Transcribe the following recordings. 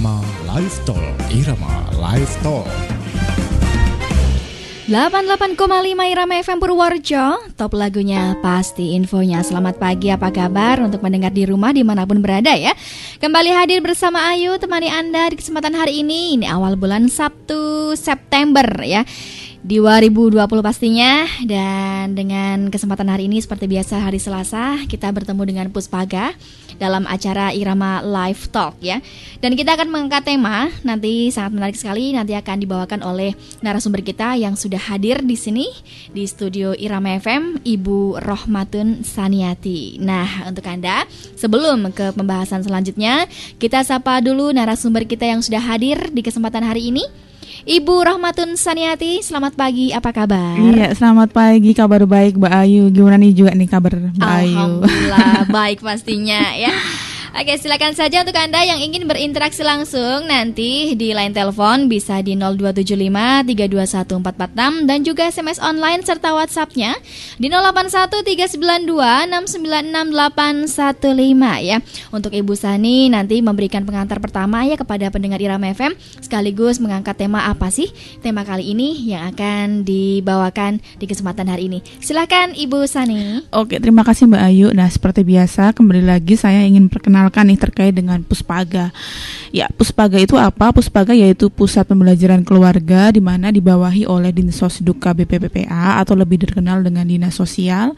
Irama Live Talk. Irama Live Talk. 88,5 Irama FM Purworejo. Top lagunya pasti infonya. Selamat pagi, apa kabar untuk mendengar di rumah dimanapun berada ya. Kembali hadir bersama Ayu, temani Anda di kesempatan hari ini. Ini awal bulan Sabtu September ya, 2020 pastinya. Dan dengan kesempatan hari ini seperti biasa hari Selasa kita bertemu dengan Puspaga dalam acara Irama Live Talk ya. Dan kita akan mengangkat tema nanti sangat menarik sekali, nanti akan dibawakan oleh narasumber kita yang sudah hadir di sini di studio Irama FM, Ibu Rohmatun Saniati. Nah, untuk Anda sebelum ke pembahasan selanjutnya, kita sapa dulu narasumber kita yang sudah hadir di kesempatan hari ini. Ibu Rohmatun Saniati, selamat pagi, apa kabar? Iya, selamat pagi, kabar baik Mbak Ayu. Gimana nih juga nih kabar Mbak Ayu? Alhamdulillah, baik pastinya ya. Oke, silakan saja untuk Anda yang ingin berinteraksi langsung nanti di line telepon bisa di 0275 321446 dan juga SMS online serta WhatsApp-nya di 081 392 696 815 ya. Untuk Ibu Sani nanti memberikan pengantar pertama ya kepada pendengar Irama FM sekaligus mengangkat tema apa sih tema kali ini yang akan dibawakan di kesempatan hari ini. Silakan Ibu Sani. Oke, terima kasih Mbak Ayu. Nah, seperti biasa kembali lagi saya ingin perkenalkan nih terkait dengan Puspaga. Ya, Puspaga itu apa? Puspaga yaitu Pusat Pembelajaran Keluarga di mana dibawahi oleh Dinsosduk KBPPPA atau lebih dikenal dengan Dinas Sosial.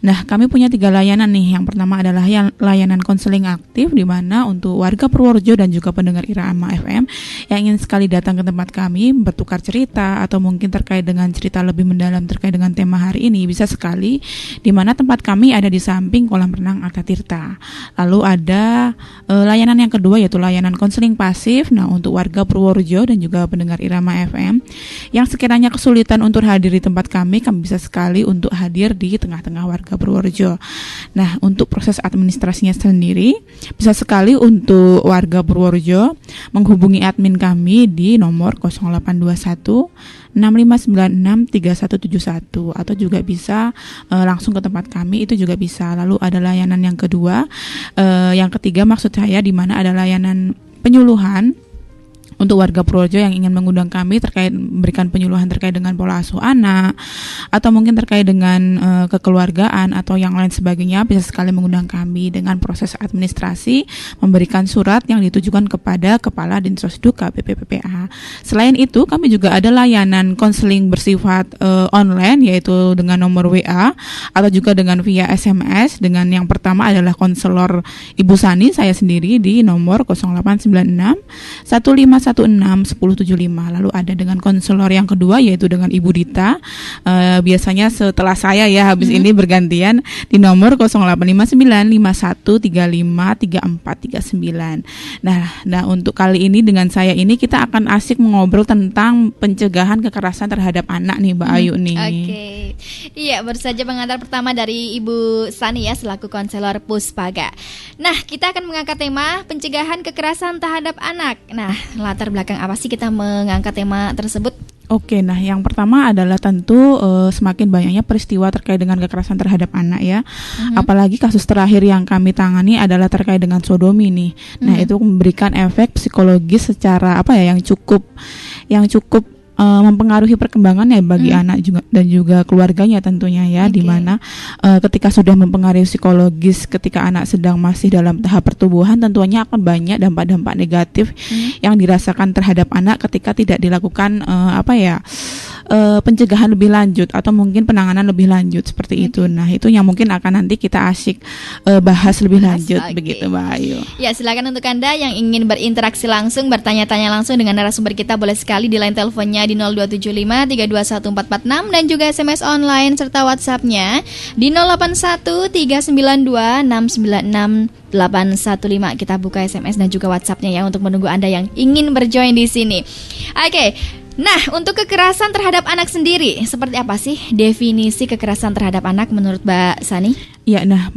Nah, kami punya 3 layanan nih. Yang pertama adalah layanan konseling aktif di mana untuk warga Purworejo dan juga pendengar Irama FM yang ingin sekali datang ke tempat kami bertukar cerita atau mungkin terkait dengan cerita lebih mendalam terkait dengan tema hari ini bisa sekali, di mana tempat kami ada di samping kolam renang Arta Tirta. Lalu ada layanan yang kedua yaitu layanan konseling pasif. Nah, untuk warga Purworejo dan juga pendengar Irama FM yang sekiranya kesulitan untuk hadir di tempat kami bisa sekali untuk hadir di tengah-tengah warga Purworejo. Nah, untuk proses administrasinya sendiri bisa sekali untuk warga Purworejo menghubungi admin kami di nomor 0821 6596 3171 atau juga bisa langsung ke tempat kami, itu juga bisa. Lalu ada layanan yang kedua, yang ketiga maksud saya, di mana ada layanan penyuluhan untuk warga Purworejo yang ingin mengundang kami terkait memberikan penyuluhan terkait dengan pola asuh anak atau mungkin terkait dengan kekeluargaan atau yang lain sebagainya, bisa sekali mengundang kami dengan proses administrasi memberikan surat yang ditujukan kepada Kepala Dinsosduk KBPPPA. Selain itu, kami juga ada layanan konseling bersifat online yaitu dengan nomor WA atau juga dengan via SMS. Dengan yang pertama adalah konselor Ibu Sani, saya sendiri, di nomor 0896 1516 1075. Lalu ada dengan konselor yang kedua yaitu dengan Ibu Dita, biasanya setelah saya ya habis ini bergantian di nomor 0859 5135 3439. Nah untuk kali ini dengan saya ini kita akan asik mengobrol tentang pencegahan kekerasan terhadap anak nih Mbak Ayu nih. Oke. Iya, baru saja pengantar pertama dari Ibu Sani ya selaku konselor Puspaga. Nah, kita akan mengangkat tema pencegahan kekerasan terhadap anak. Nah, latar belakang apa sih kita mengangkat tema tersebut? Oke, nah yang pertama adalah tentu semakin banyaknya peristiwa terkait dengan kekerasan terhadap anak ya. Apalagi kasus terakhir yang kami tangani adalah terkait dengan sodomi nih. Nah, itu memberikan efek psikologis secara yang cukup mempengaruhi perkembangannya bagi anak juga dan juga keluarganya tentunya ya, di mana ketika sudah mempengaruhi psikologis ketika anak sedang masih dalam tahap pertumbuhan, tentunya akan banyak dampak-dampak negatif yang dirasakan terhadap anak ketika tidak dilakukan pencegahan lebih lanjut atau mungkin penanganan lebih lanjut seperti itu. Nah, itu yang mungkin akan nanti kita asik bahas lebih lanjut begitu Mbak Ayu. Ya, silakan untuk Anda yang ingin berinteraksi langsung, bertanya-tanya langsung dengan narasumber kita boleh sekali di line teleponnya di 0275 321446 dan juga SMS online serta WhatsApp-nya di 081 392 696 815. Kita buka SMS dan juga WhatsApp-nya ya untuk menunggu Anda yang ingin berjoin di sini. Oke. Nah, untuk kekerasan terhadap anak sendiri, seperti apa sih definisi kekerasan terhadap anak menurut Mbak Sani? Ya, nah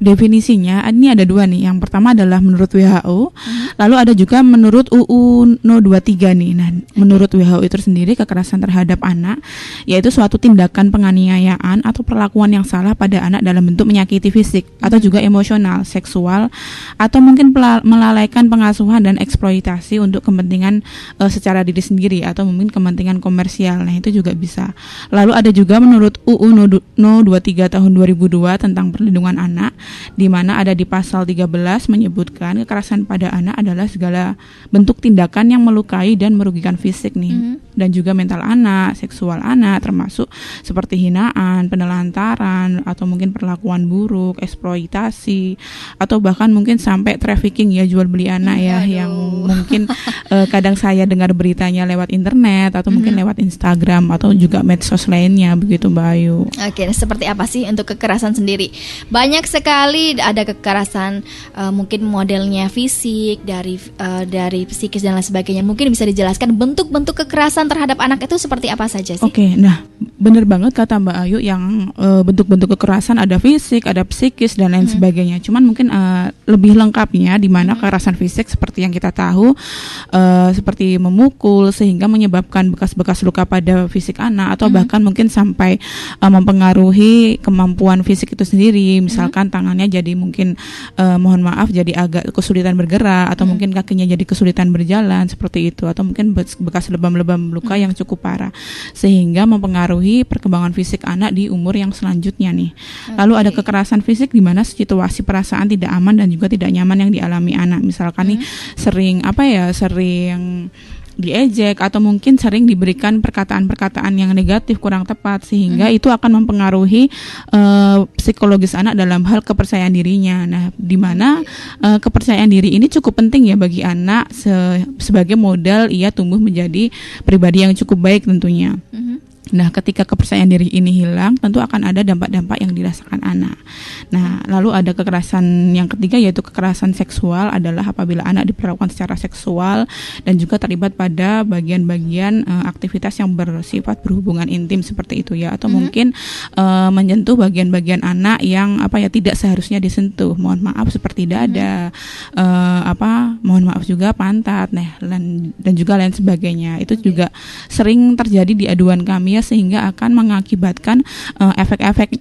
definisinya ini ada dua nih. Yang pertama adalah menurut WHO, lalu ada juga menurut UU No 23 nih. Nah, menurut WHO itu sendiri kekerasan terhadap anak yaitu suatu tindakan penganiayaan atau perlakuan yang salah pada anak dalam bentuk menyakiti fisik atau juga emosional, seksual, atau mungkin melalaikan pengasuhan dan eksploitasi untuk kepentingan secara diri sendiri atau mungkin kepentingan komersial. Nah, itu juga bisa. Lalu ada juga menurut UU No 23 tahun 2002 tentang perlindungan anak, di mana ada di pasal 13 menyebutkan kekerasan pada anak adalah segala bentuk tindakan yang melukai dan merugikan fisik nih, dan juga mental anak, seksual anak, termasuk seperti hinaan, penelantaran, atau mungkin perlakuan buruk, eksploitasi, atau bahkan mungkin sampai trafficking ya, jual beli anak ya, yang mungkin kadang saya dengar beritanya lewat internet atau mungkin lewat Instagram atau juga medsos lainnya, begitu Mbak Ayu. Oke, seperti apa sih untuk kekerasan sendiri? Banyak sekali ada kekerasan, mungkin modelnya fisik, dari psikis dan lain sebagainya. Mungkin bisa dijelaskan bentuk-bentuk kekerasan terhadap anak itu seperti apa saja sih? Oke, nah benar banget kata Mbak Ayu, yang bentuk-bentuk kekerasan ada fisik, ada psikis dan lain sebagainya. Cuman mungkin lebih lengkapnya di mana kekerasan fisik seperti yang kita tahu, seperti memukul sehingga menyebabkan bekas-bekas luka pada fisik anak, atau bahkan mungkin sampai mempengaruhi kemampuan fisik itu sendiri. Misalkan tangannya jadi mungkin mohon maaf jadi agak kesulitan bergerak, atau mungkin kakinya jadi kesulitan berjalan seperti itu, atau mungkin bekas lebam-lebam luka yang cukup parah sehingga mempengaruhi perkembangan fisik anak di umur yang selanjutnya nih. Lalu ada kekerasan fisik di mana situasi perasaan tidak aman dan juga tidak nyaman yang dialami anak. Misalkan nih sering diejek atau mungkin sering diberikan perkataan-perkataan yang negatif, kurang tepat, sehingga itu akan mempengaruhi psikologis anak dalam hal kepercayaan dirinya. Nah, di mana kepercayaan diri ini cukup penting ya bagi anak sebagai modal ia tumbuh menjadi pribadi yang cukup baik tentunya. Nah, ketika kepercayaan diri ini hilang, tentu akan ada dampak-dampak yang dirasakan anak. Nah, lalu ada kekerasan yang ketiga yaitu kekerasan seksual, adalah apabila anak diperlakukan secara seksual dan juga terlibat pada bagian-bagian aktivitas yang bersifat berhubungan intim seperti itu ya, atau mungkin menyentuh bagian-bagian anak yang tidak seharusnya disentuh. Mohon maaf seperti dada, mohon maaf juga pantat, dan juga lain sebagainya. Itu juga sering terjadi di aduan kami ya, sehingga akan mengakibatkan efek-efek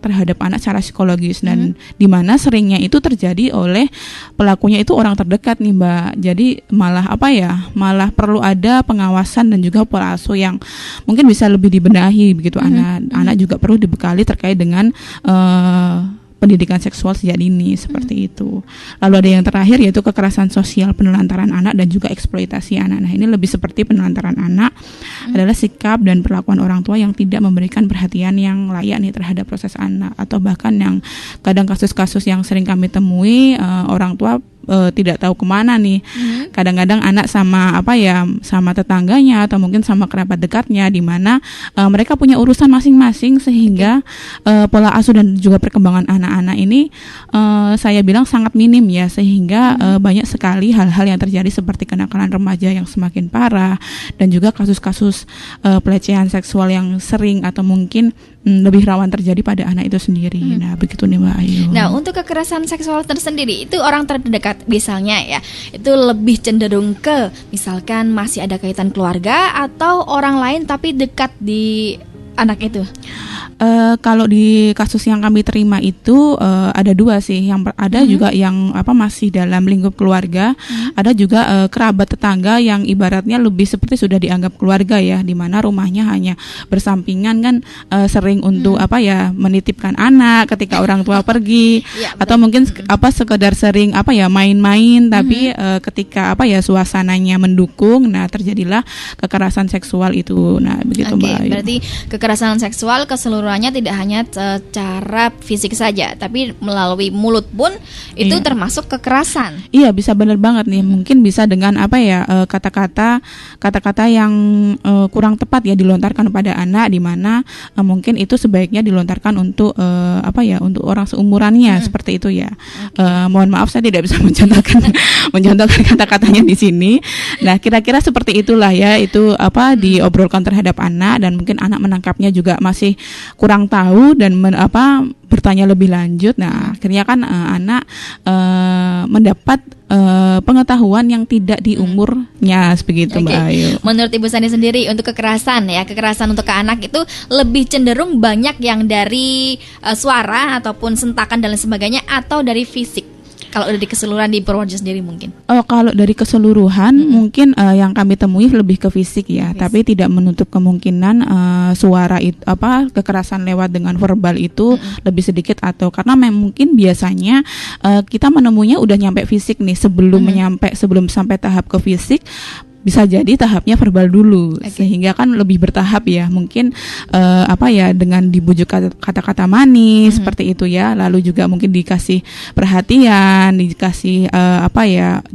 terhadap anak secara psikologis, dan di mana seringnya itu terjadi oleh pelakunya itu orang terdekat nih Mbak. Jadi malah perlu ada pengawasan dan juga pola asuh yang mungkin bisa lebih dibenahi begitu. Anak juga perlu dibekali terkait dengan pendidikan seksual sejak dini seperti itu. Lalu ada yang terakhir yaitu kekerasan sosial, penelantaran anak dan juga eksploitasi anak. Nah, ini lebih seperti penelantaran anak adalah sikap dan perlakuan orang tua yang tidak memberikan perhatian yang layak nih terhadap proses anak, atau bahkan yang kadang kasus-kasus yang sering kami temui, orang tua tidak tahu kemana nih. Kadang-kadang anak sama sama tetangganya atau mungkin sama kerabat dekatnya, di mana mereka punya urusan masing-masing, sehingga pola asuh dan juga perkembangan anak-anak ini saya bilang sangat minim ya, sehingga banyak sekali hal-hal yang terjadi seperti kenakalan remaja yang semakin parah, dan juga kasus-kasus pelecehan seksual yang sering atau mungkin lebih rawan terjadi pada anak itu sendiri. Nah, begitu nih Mbak Ayu. Nah, untuk kekerasan seksual tersendiri itu orang terdekat misalnya ya, itu lebih cenderung ke misalkan masih ada kaitan keluarga atau orang lain tapi dekat di anak itu. Kalau di kasus yang kami terima itu ada dua sih. Yang ada juga yang masih dalam lingkup keluarga, ada juga kerabat tetangga yang ibaratnya lebih seperti sudah dianggap keluarga ya, di mana rumahnya hanya bersampingan kan, sering untuk menitipkan anak ketika orang tua pergi, ya, atau mungkin sekedar sering main-main, tapi ketika suasananya mendukung, nah terjadilah kekerasan seksual itu. Nah, begitu Mbak Ayu. Berarti kekerasan seksual keseluruhannya tidak hanya secara fisik saja, tapi melalui mulut pun itu termasuk kekerasan. Iya, bisa benar banget nih. Mungkin bisa dengan kata-kata yang kurang tepat ya dilontarkan pada anak, di mana mungkin itu sebaiknya dilontarkan untuk untuk orang seumurannya seperti itu ya. Mohon maaf saya tidak bisa mencontohkan kata-katanya di sini. Nah, kira-kira seperti itulah ya, itu diobrolkan terhadap anak, dan mungkin anak menangkapnya juga masih kurang tahu dan bertanya lebih lanjut. Nah, akhirnya kan anak mendapat pengetahuan yang tidak di umurnya, begitu Mbak Ayu. Menurut Ibu Sani sendiri untuk kekerasan untuk ke anak itu lebih cenderung banyak yang dari suara ataupun sentakan dan lain sebagainya, atau dari fisik? Kalau dari keseluruhan di Purworejo sendiri mungkin? Kalau dari keseluruhan mungkin yang kami temui lebih ke fisik ya, tapi tidak menutup kemungkinan suara itu kekerasan lewat dengan verbal itu lebih sedikit, atau karena mungkin biasanya kita menemunya udah nyampe fisik nih sebelum sampai tahap ke fisik. Bisa jadi tahapnya verbal dulu, sehingga kan lebih bertahap ya, mungkin dengan dibujuk kata-kata manis seperti itu ya, lalu juga mungkin dikasih perhatian, dikasih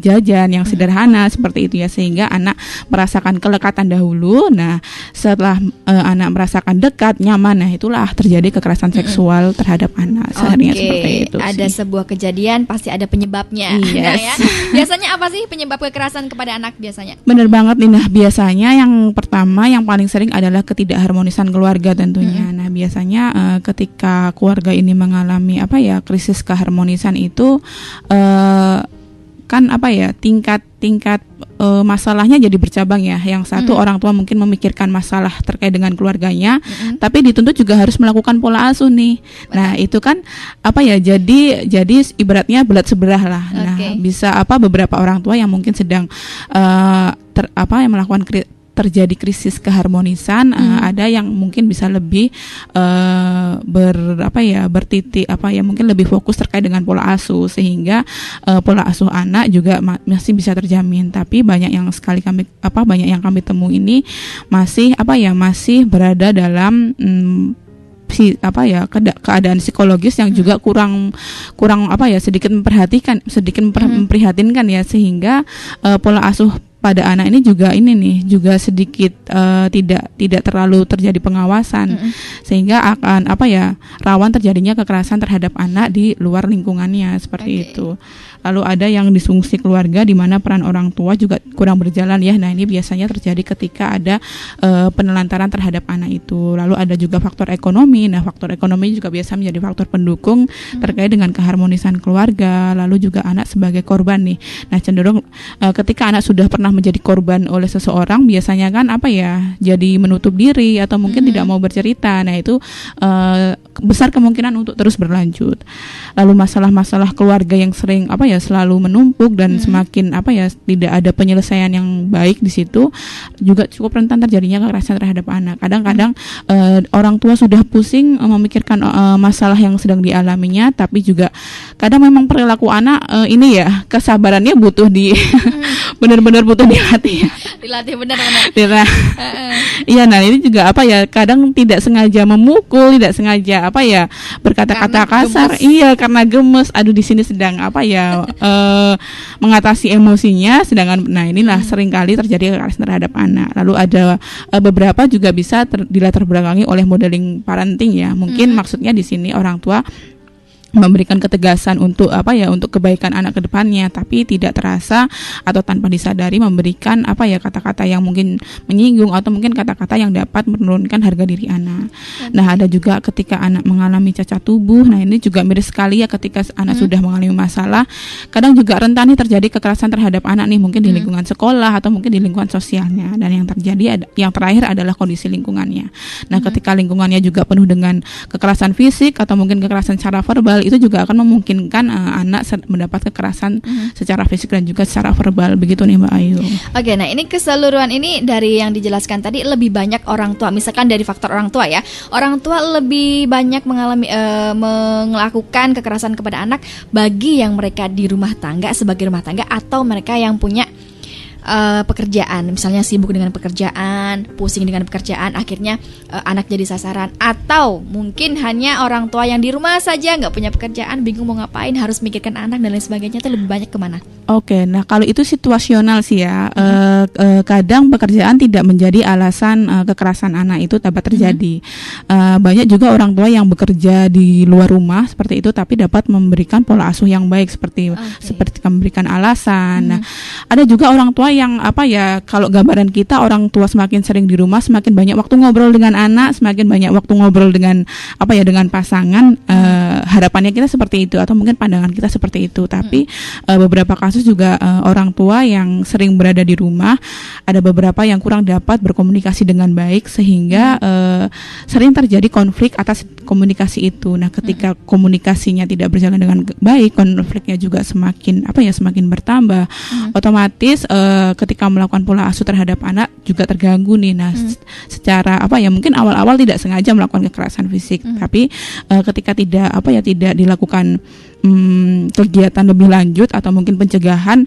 jajan yang sederhana seperti itu ya, sehingga anak merasakan kelekatan dahulu. Nah, setelah anak merasakan dekat, nyaman, nah itulah terjadi kekerasan seksual terhadap anak. Seperti itu. Ada sebuah kejadian pasti ada penyebabnya. Yes. Nah, ya. Biasanya apa sih penyebab kekerasan kepada anak biasanya? Benar banget nih. Nah, biasanya yang pertama yang paling sering adalah ketidakharmonisan keluarga tentunya. Nah, biasanya ketika keluarga ini mengalami krisis keharmonisan itu tingkat masalahnya jadi bercabang ya. Yang satu orang tua mungkin memikirkan masalah terkait dengan keluarganya, tapi dituntut juga harus melakukan pola asuh nih. Nah, itu kan jadi ibaratnya belat sebelah lah. Nah, bisa beberapa orang tua yang mungkin sedang melakukan terjadi krisis keharmonisan, ada yang mungkin bisa lebih mungkin lebih fokus terkait dengan pola asuh, sehingga pola asuh anak juga masih bisa terjamin. Tapi banyak yang kami temui ini masih berada dalam keadaan psikologis yang juga kurang sedikit memprihatinkan ya, sehingga pola asuh pada anak ini juga sedikit tidak terlalu terjadi pengawasan, sehingga akan rawan terjadinya kekerasan terhadap anak di luar lingkungannya seperti itu. Lalu ada yang disfungsi keluarga di mana peran orang tua juga kurang berjalan ya. Nah, ini biasanya terjadi ketika ada penelantaran terhadap anak itu. Lalu ada juga faktor ekonomi. Nah, faktor ekonomi juga biasa menjadi faktor pendukung terkait dengan keharmonisan keluarga. Lalu juga anak sebagai korban nih. Nah, cenderung ketika anak sudah pernah menjadi korban oleh seseorang, biasanya kan jadi menutup diri atau mungkin tidak mau bercerita. Nah, itu besar kemungkinan untuk terus berlanjut. Lalu masalah-masalah keluarga yang sering selalu menumpuk dan semakin tidak ada penyelesaian yang baik di situ, juga cukup rentan terjadinya kekerasan terhadap anak. Kadang-kadang orang tua sudah pusing memikirkan masalah yang sedang dialaminya, tapi juga kadang memang perilaku anak ini ya, kesabarannya butuh benar-benar butuh dilatih ya. Dilatih benar-benar. Iya, nah ini juga kadang tidak sengaja memukul, tidak sengaja berkata-kata kasar. Iya, karena gemes. Aduh, di sini sedang mengatasi emosinya, sedangkan inilah seringkali terjadi kekerasan terhadap anak. Lalu ada beberapa juga bisa dilatar belakangi oleh modeling parenting ya. Mungkin maksudnya di sini orang tua memberikan ketegasan untuk untuk kebaikan anak ke depannya, tapi tidak terasa atau tanpa disadari memberikan kata-kata yang mungkin menyinggung atau mungkin kata-kata yang dapat menurunkan harga diri anak. Nah, ada juga ketika anak mengalami cacat tubuh. Nah, ini juga miris sekali ya, ketika anak sudah mengalami masalah, kadang juga rentan nih terjadi kekerasan terhadap anak nih, mungkin di lingkungan sekolah atau mungkin di lingkungan sosialnya. Dan yang terjadi yang terakhir adalah kondisi lingkungannya. Nah, ketika lingkungannya juga penuh dengan kekerasan fisik atau mungkin kekerasan secara verbal, itu juga akan memungkinkan anak mendapat kekerasan secara fisik dan juga secara verbal, begitu nih Mbak Ayu. Oke, nah ini keseluruhan ini dari yang dijelaskan tadi lebih banyak orang tua, misalkan dari faktor orang tua ya, orang tua lebih banyak melakukan kekerasan kepada anak bagi yang mereka di rumah tangga, sebagai rumah tangga, atau mereka yang punya pekerjaan, misalnya sibuk dengan pekerjaan, pusing dengan pekerjaan, akhirnya anak jadi sasaran. Atau mungkin hanya orang tua yang di rumah saja, nggak punya pekerjaan, bingung mau ngapain, harus mikirkan anak dan lain sebagainya. Itu lebih banyak kemana? Oke, nah kalau itu situasional sih ya. Kadang pekerjaan tidak menjadi alasan kekerasan anak itu dapat terjadi. Banyak juga orang tua yang bekerja di luar rumah seperti itu, tapi dapat memberikan pola asuh yang baik seperti memberikan alasan. Nah, ada juga orang tua yang kalau gambaran kita orang tua semakin sering di rumah, semakin banyak waktu ngobrol dengan anak, semakin banyak waktu ngobrol dengan dengan pasangan. Harapannya kita seperti itu, atau mungkin pandangan kita seperti itu. Tapi beberapa kasus juga orang tua yang sering berada di rumah, ada beberapa yang kurang dapat berkomunikasi dengan baik, sehingga sering terjadi konflik atas komunikasi itu. Nah, ketika komunikasinya tidak berjalan dengan baik, konfliknya juga semakin bertambah. Otomatis ketika melakukan pola asuh terhadap anak juga terganggu nih. Nah, secara mungkin awal-awal tidak sengaja melakukan kekerasan fisik, tapi ketika tidak dilakukan kegiatan lebih lanjut atau mungkin pencegahan,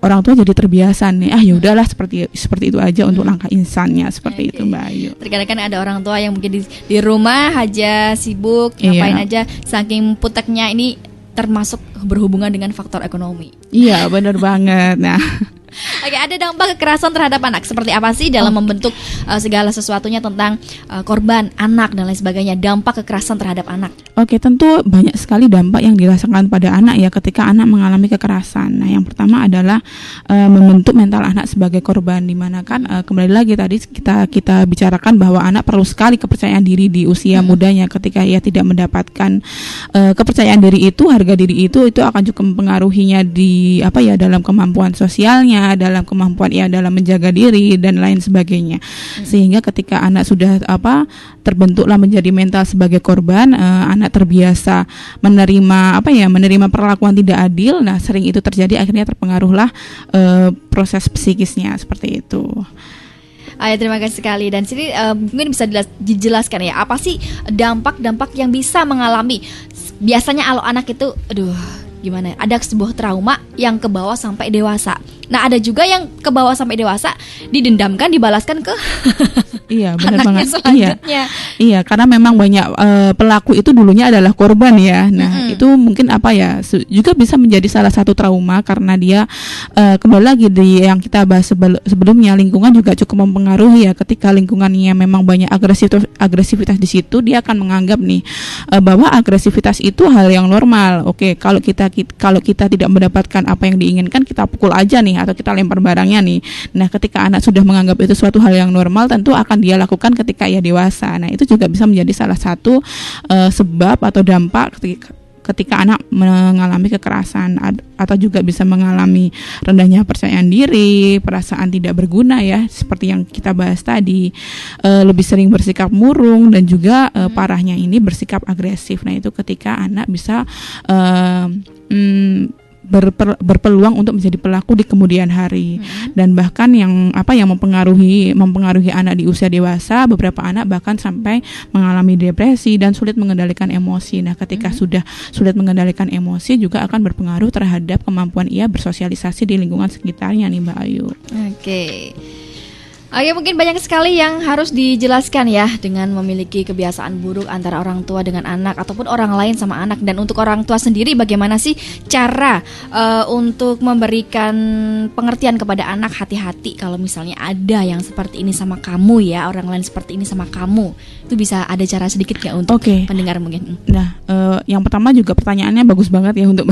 orang tua jadi terbiasa nih, ya udahlah seperti itu aja untuk langkah insannya, seperti itu Mbak Ayu. Terkadang kan ada orang tua yang mungkin di rumah aja sibuk ngapain aja, saking puteknya ini termasuk berhubungan dengan faktor ekonomi. Iya, benar banget. Nah, Oke, ada dampak kekerasan terhadap anak seperti apa sih dalam membentuk segala sesuatunya tentang korban, anak dan lain sebagainya, dampak kekerasan terhadap anak? Oke, tentu banyak sekali dampak yang dirasakan pada anak ya ketika anak mengalami kekerasan. Nah, yang pertama adalah membentuk mental anak sebagai korban, di mana kan kembali lagi tadi kita bicarakan bahwa anak perlu sekali kepercayaan diri di usia mudanya. Ketika ia tidak mendapatkan kepercayaan diri itu, harga diri itu akan juga mempengaruhinya di dalam kemampuan sosialnya, dalam kemampuan ia dalam menjaga diri dan lain sebagainya. Sehingga ketika anak sudah terbentuklah menjadi mental sebagai korban, anak terbiasa menerima perlakuan tidak adil. Nah, sering itu terjadi, akhirnya terpengaruhlah proses psikisnya seperti itu. Terima kasih sekali. Dan sini mungkin bisa dijelaskan ya, apa sih dampak-dampak yang bisa mengalami biasanya kalau anak itu gimana? Ada sebuah trauma yang ke bawah sampai dewasa. Nah, ada juga yang ke bawah sampai dewasa didendamkan, dibalaskan ke benar banget. Selanjutnya. Iya, karena memang banyak pelaku itu dulunya adalah korban ya. Nah, itu mungkin juga bisa menjadi salah satu trauma karena dia kembali lagi di yang kita bahas sebelumnya, lingkungan juga cukup mempengaruhi ya. Ketika lingkungannya memang banyak agresivitas di situ, dia akan menganggap nih bahwa agresivitas itu hal yang normal. Oke, kalau kita tidak mendapatkan apa yang diinginkan, kita pukul aja nih, atau kita lempar barangnya nih. Nah, ketika anak sudah menganggap itu suatu hal yang normal, tentu akan dia lakukan ketika ia dewasa. Nah, itu juga bisa menjadi salah satu sebab atau dampak ketika anak mengalami kekerasan, atau juga bisa mengalami rendahnya kepercayaan diri, perasaan tidak berguna ya, seperti yang kita bahas tadi, lebih sering bersikap murung, dan juga parahnya ini bersikap agresif. Nah, itu ketika anak bisa berpeluang untuk menjadi pelaku di kemudian hari. Dan bahkan yang mempengaruhi anak di usia dewasa, beberapa anak bahkan sampai mengalami depresi dan sulit mengendalikan emosi. Nah, ketika sudah sulit mengendalikan emosi, juga akan berpengaruh terhadap kemampuan ia bersosialisasi di lingkungan sekitarnya nih Mbak Ayu. Oke, mungkin banyak sekali yang harus dijelaskan ya, dengan memiliki kebiasaan buruk antara orang tua dengan anak, ataupun orang lain sama anak. Dan untuk orang tua sendiri, bagaimana sih cara untuk memberikan pengertian kepada anak, hati-hati kalau misalnya ada yang seperti ini sama kamu ya, orang lain seperti ini sama kamu. Itu bisa ada cara sedikit ya untuk pendengar mungkin. Nah, yang pertama juga pertanyaannya bagus banget ya untuk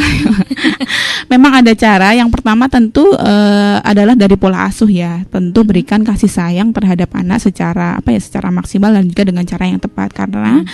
memang ada cara. Yang pertama tentu adalah dari pola asuh ya. Tentu berikan kasih sayang terhadap anak secara maksimal dan juga dengan cara yang tepat, karena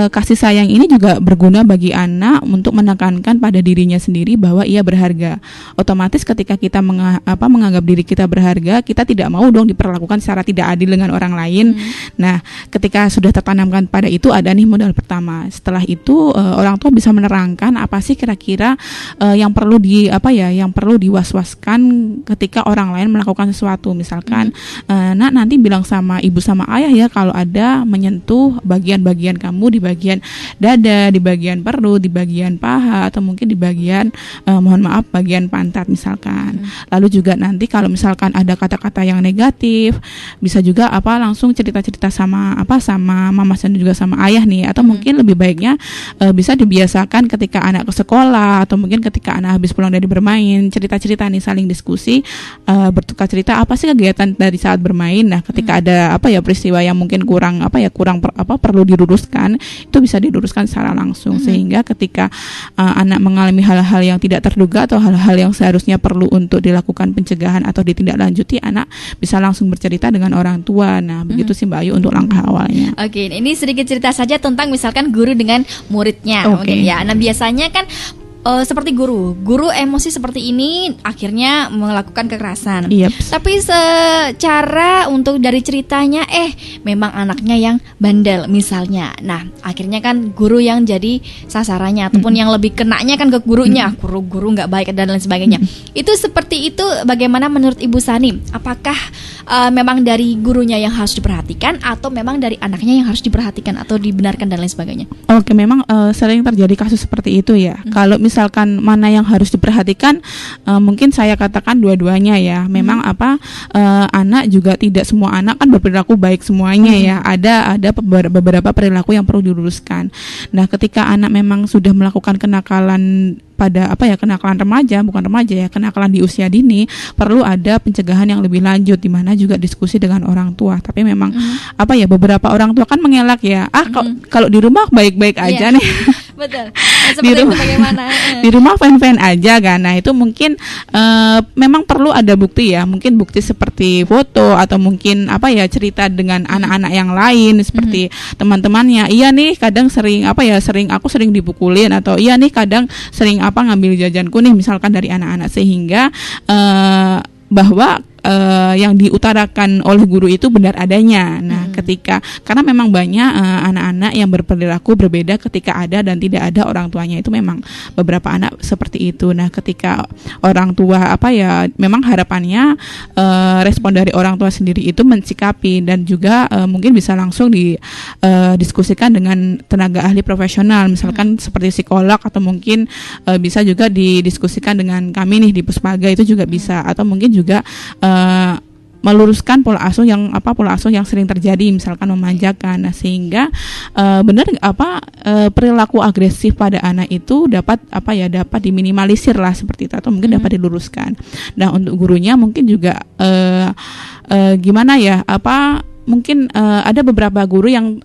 kasih sayang ini juga berguna bagi anak untuk menekankan pada dirinya sendiri bahwa ia berharga. Otomatis ketika kita menganggap diri kita berharga, kita tidak mau dong diperlakukan secara tidak adil dengan orang lain. Nah, ketika sudah tertanamkan pada itu, ada nih modal pertama. Setelah itu orang tua bisa menerangkan apa sih kira-kira yang perlu diwaswaskan ketika orang lain melakukan sesuatu. Misalkan nak nanti bilang sama ibu sama ayah ya kalau ada menyentuh bagian-bagian kamu di bagian dada, di bagian perut, di bagian paha, atau mungkin di bagian bagian pantat misalkan. Lalu juga nanti kalau misalkan ada kata-kata yang negatif, bisa juga langsung cerita-cerita sama mama dan juga sama ayah nih. Atau mungkin lebih baiknya bisa dibiasakan ketika anak ke sekolah, atau mungkin ketika anak habis pulang dari bermain, cerita-cerita nih, saling diskusi, bertukar cerita apa sih kegiatan dari saat bermain. Nah, ketika ada peristiwa yang mungkin kurang perlu diluruskan, itu bisa diluruskan secara langsung, sehingga ketika anak mengalami hal-hal yang tidak terduga atau hal-hal yang seharusnya perlu untuk dilakukan pencegahan atau ditindaklanjuti, anak bisa langsung bercerita dengan orang tua. Nah, begitu sih Mbak Ayu untuk langkah awalnya. Oke, ini sedikit cerita saja tentang misalkan guru dengan muridnya. Oke. Ya. Nah, biasanya kan seperti guru emosi seperti ini akhirnya melakukan kekerasan. Tapi secara untuk dari ceritanya memang anaknya yang bandel misalnya. Nah, akhirnya kan guru yang jadi sasarannya ataupun yang lebih kenanya kan ke gurunya. Guru nggak baik dan lain sebagainya. Itu seperti itu, bagaimana menurut Ibu Sani? Apakah memang dari gurunya yang harus diperhatikan atau memang dari anaknya yang harus diperhatikan atau dibenarkan dan lain sebagainya? Oke, memang sering terjadi kasus seperti itu ya. Kalau misalkan mana yang harus diperhatikan, mungkin saya katakan dua-duanya ya. Memang anak juga tidak semua anak kan berperilaku baik semuanya ya. Ada beberapa perilaku yang perlu diluruskan. Nah, ketika anak memang sudah melakukan kenakalan pada kenakalan kenakalan di usia dini, perlu ada pencegahan yang lebih lanjut, di mana juga diskusi dengan orang tua. Tapi memang beberapa orang tua kan mengelak ya, kalau di rumah baik-baik aja nih. Betul. Seperti itu bagaimana? Di rumah fine-fine aja kan. Nah, itu mungkin memang perlu ada bukti ya, mungkin bukti seperti foto atau mungkin cerita dengan anak-anak yang lain seperti teman-temannya. Iya nih kadang aku sering dipukulin, atau iya nih kadang sering ngambil jajanku nih misalkan dari anak-anak, sehingga bahwa yang diutarakan oleh guru itu benar adanya. Nah, karena memang banyak anak-anak yang berperilaku berbeda ketika ada dan tidak ada orang tuanya, itu memang beberapa anak seperti itu. Nah, ketika orang tua memang harapannya respon dari orang tua sendiri itu mensikapi, dan juga mungkin bisa langsung didiskusikan dengan tenaga ahli profesional, misalkan seperti psikolog, atau mungkin bisa juga didiskusikan dengan kami nih di Puspaga, itu juga bisa, atau mungkin juga meluruskan pola asuh yang sering terjadi, misalkan memanjakan. Nah, sehingga perilaku agresif pada anak itu dapat diminimalisir lah seperti itu, atau mungkin dapat diluruskan. Nah, untuk gurunya mungkin juga mungkin ada beberapa guru yang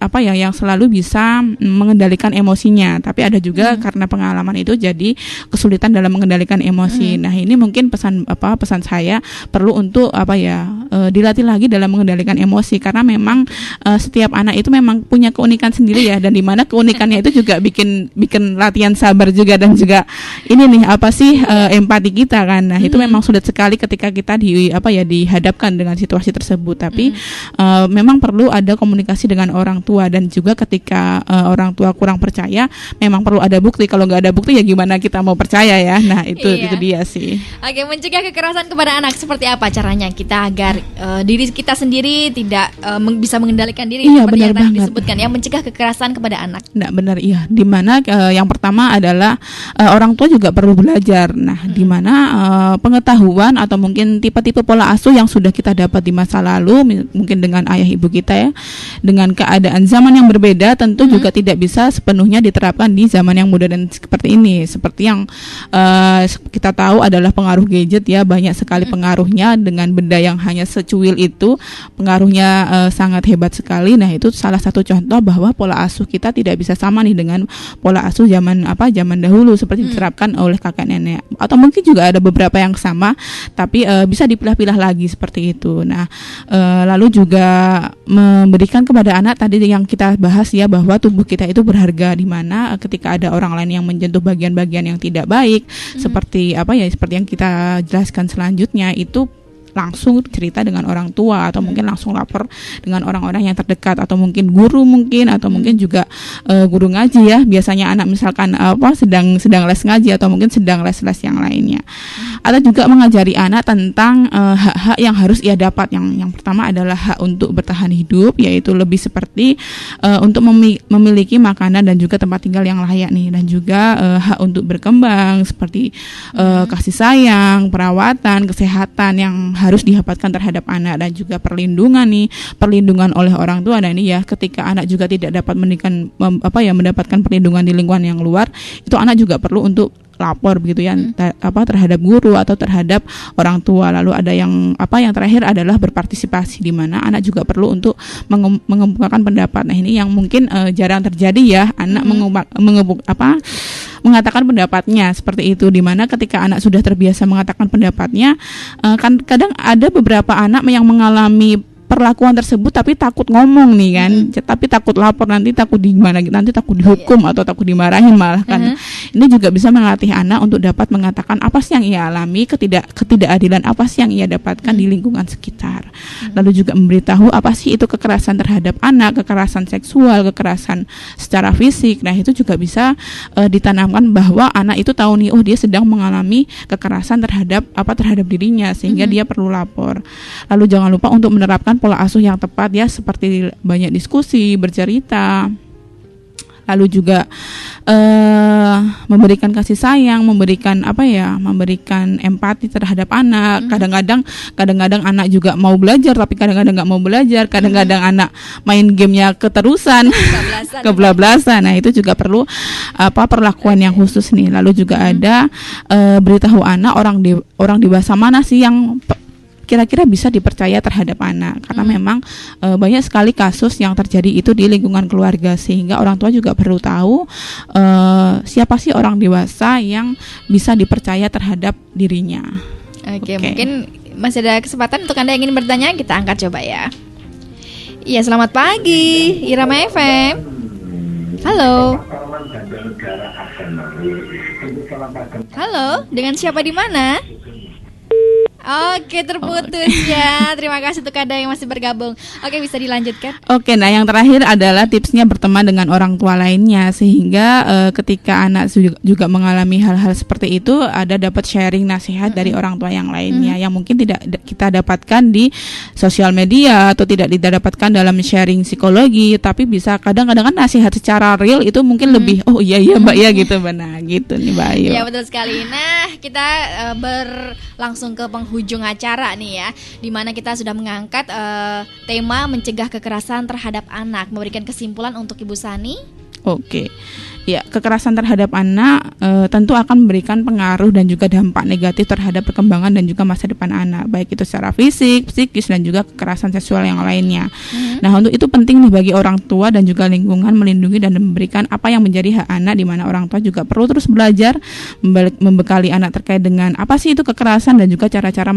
selalu bisa mengendalikan emosinya, tapi ada juga karena pengalaman itu jadi kesulitan dalam mengendalikan emosi. Nah, ini mungkin pesan saya perlu untuk dilatih lagi dalam mengendalikan emosi, karena memang setiap anak itu memang punya keunikan sendiri ya, dan di mana keunikannya itu juga bikin latihan sabar juga, dan juga ini nih empati kita kan. Nah, itu memang sulit sekali ketika kita dihadapkan dengan situasi tersebut, tapi memang perlu ada komunikasi dengan orang tua, dan juga ketika orang tua kurang percaya, memang perlu ada bukti. Kalau nggak ada bukti ya gimana kita mau percaya ya. Nah, itu dia sih. Oke, mencegah kekerasan kepada anak seperti apa caranya kita agar diri kita sendiri tidak bisa mengendalikan diri, seperti yang tadi disebutkan ya, mencegah kekerasan kepada anak. Nah, benar iya. Dimana yang pertama adalah orang tua juga perlu belajar. Nah, dimana pengetahuan atau mungkin tipe-tipe pola asuh yang sudah kita dapat di masa lalu, mungkin dengan ayah ibu kita ya, dengan keadaan zaman yang berbeda, tentu juga tidak bisa sepenuhnya diterapkan di zaman yang modern seperti ini. Seperti yang kita tahu adalah pengaruh gadget ya, banyak sekali pengaruhnya. Dengan benda yang hanya secuil itu, pengaruhnya sangat hebat sekali. Nah, itu salah satu contoh bahwa pola asuh kita tidak bisa sama nih dengan pola asuh zaman dahulu seperti diterapkan oleh kakek nenek, atau mungkin juga ada beberapa yang sama tapi bisa dipilah-pilah lagi seperti itu. Nah, lalu juga memberikan kepada anak tadi yang kita bahas ya, bahwa tubuh kita itu berharga, di mana ketika ada orang lain yang menyentuh bagian-bagian yang tidak baik, seperti yang kita jelaskan selanjutnya, itu langsung cerita dengan orang tua, atau mungkin langsung lapor dengan orang-orang yang terdekat, atau mungkin guru atau mungkin juga guru ngaji ya. Biasanya anak misalkan sedang les ngaji, atau mungkin sedang les-les yang lainnya. Atau juga mengajari anak tentang hak-hak yang harus ia dapat. Yang pertama adalah hak untuk bertahan hidup, yaitu lebih seperti untuk memiliki makanan dan juga tempat tinggal yang layak nih, dan juga hak untuk berkembang seperti kasih sayang, perawatan, kesehatan yang harus didapatkan terhadap anak, dan juga perlindungan oleh orang tua. Dan ini ya, ketika anak juga tidak dapat mendapatkan perlindungan di lingkungan yang luar, itu anak juga perlu untuk lapor begitu ya, terhadap guru atau terhadap orang tua. Lalu ada yang terakhir adalah berpartisipasi, di mana anak juga perlu untuk mengemukakan pendapat. Nah, ini yang mungkin jarang terjadi ya, anak mengatakan pendapatnya seperti itu, di mana ketika anak sudah terbiasa mengatakan pendapatnya, kan kadang ada beberapa anak yang mengalami perlakuan tersebut tapi takut ngomong nih kan, tapi takut lapor, nanti takut dihukum atau takut dimarahin malah kan. Ini juga bisa melatih anak untuk dapat mengatakan apa sih yang ia alami, ketidakadilan apa sih yang ia dapatkan di lingkungan sekitar. Lalu juga memberitahu apa sih itu kekerasan terhadap anak, kekerasan seksual, kekerasan secara fisik. Nah, itu juga bisa ditanamkan bahwa anak itu tahu nih, dia sedang mengalami kekerasan terhadap dirinya, sehingga dia perlu lapor. Lalu jangan lupa untuk menerapkan pola asuh yang tepat ya, seperti banyak diskusi, bercerita, lalu juga memberikan kasih sayang, memberikan empati terhadap anak. Kadang-kadang anak juga mau belajar tapi kadang-kadang nggak mau belajar. Kadang-kadang anak main gamenya keterusan, kebablasan. Nah, itu juga perlu perlakuan yang khusus nih. Lalu juga ada beritahu anak orang dewasa mana sih yang kira-kira bisa dipercaya terhadap anak, karena memang banyak sekali kasus yang terjadi itu di lingkungan keluarga, sehingga orang tua juga perlu tahu siapa sih orang dewasa yang bisa dipercaya terhadap dirinya. Oke. Mungkin masih ada kesempatan untuk Anda yang ingin bertanya, kita angkat coba ya. Iya, selamat pagi Irama FM. Halo. Halo, dengan siapa di mana? Oke, terputus ya. Terima kasih untuk Anda yang masih bergabung. Oke, bisa dilanjutkan. Oke, nah yang terakhir adalah tipsnya berteman dengan orang tua lainnya, sehingga ketika anak juga mengalami hal-hal seperti itu, ada dapat sharing nasihat dari orang tua yang lainnya yang mungkin tidak kita dapatkan di sosial media atau tidak didapatkan dalam sharing psikologi, tapi bisa kadang-kadang kan nasihat secara real itu mungkin lebih iya Mbak ya gitu, benar gitu nih Mbak Ayu. Iya, betul sekali. Nah, kita berlangsung ke penghujung acara nih ya, dimana kita sudah mengangkat tema mencegah kekerasan terhadap anak. Memberikan kesimpulan untuk Ibu Sani. Oke. Ya, kekerasan terhadap anak tentu akan memberikan pengaruh dan juga dampak negatif terhadap perkembangan dan juga masa depan anak, baik itu secara fisik, psikis, dan juga kekerasan seksual yang lainnya. Nah, untuk itu penting nih bagi orang tua dan juga lingkungan melindungi dan memberikan apa yang menjadi hak anak, di mana orang tua juga perlu terus belajar membekali anak terkait dengan apa sih itu kekerasan dan juga cara-cara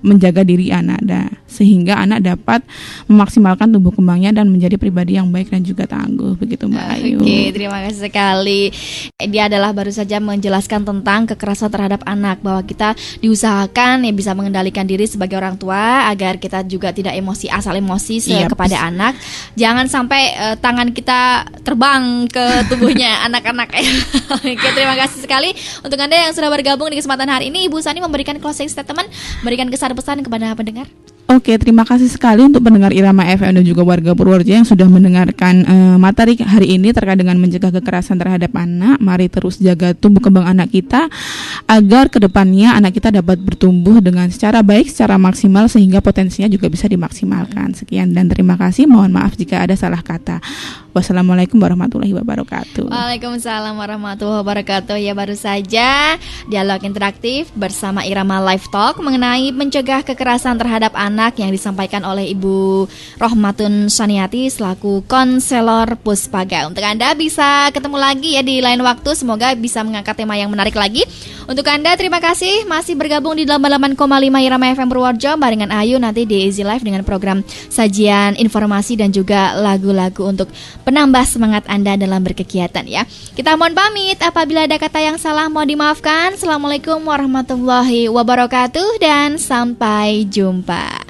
menjaga diri anak, sehingga anak dapat memaksimalkan tumbuh kembangnya dan menjadi pribadi yang baik dan juga tangguh, begitu Mbak Ayu. Oke, terima kasih sekali. Dia adalah baru saja menjelaskan tentang kekerasan terhadap anak, bahwa kita diusahakan ya bisa mengendalikan diri sebagai orang tua agar kita juga tidak asal emosi kepada anak. Jangan sampai tangan kita terbang ke tubuhnya anak-anak. Oke, terima kasih sekali untuk Anda yang sudah bergabung di kesempatan hari ini. Ibu Sani memberikan closing statement, memberikan kesan pesan kepada pendengar. Oke, terima kasih sekali untuk pendengar Irama FM dan juga warga Purworejo yang sudah mendengarkan materi hari ini terkait dengan mencegah kekerasan terhadap anak. Mari terus jaga tumbuh kembang anak kita agar kedepannya anak kita dapat bertumbuh dengan secara baik, secara maksimal, sehingga potensinya juga bisa dimaksimalkan. Sekian dan terima kasih. Mohon maaf jika ada salah kata. Wassalamualaikum warahmatullahi wabarakatuh. Waalaikumsalam warahmatullahi wabarakatuh. Ya, baru saja dialog interaktif bersama Irama Live Talk mengenai mencegah kekerasan terhadap anak yang disampaikan oleh Ibu Rohmatun Saniati selaku konselor Puspaga. Untuk Anda bisa ketemu lagi ya di lain waktu, semoga bisa mengangkat tema yang menarik lagi. Untuk Anda terima kasih masih bergabung di 88,5 Irama FM Purworejo barengan Ayu nanti di Easy Life dengan program sajian informasi dan juga lagu-lagu untuk penambah semangat Anda dalam berkegiatan ya. Kita mohon pamit, apabila ada kata yang salah mohon dimaafkan. Assalamualaikum warahmatullahi wabarakatuh dan sampai jumpa.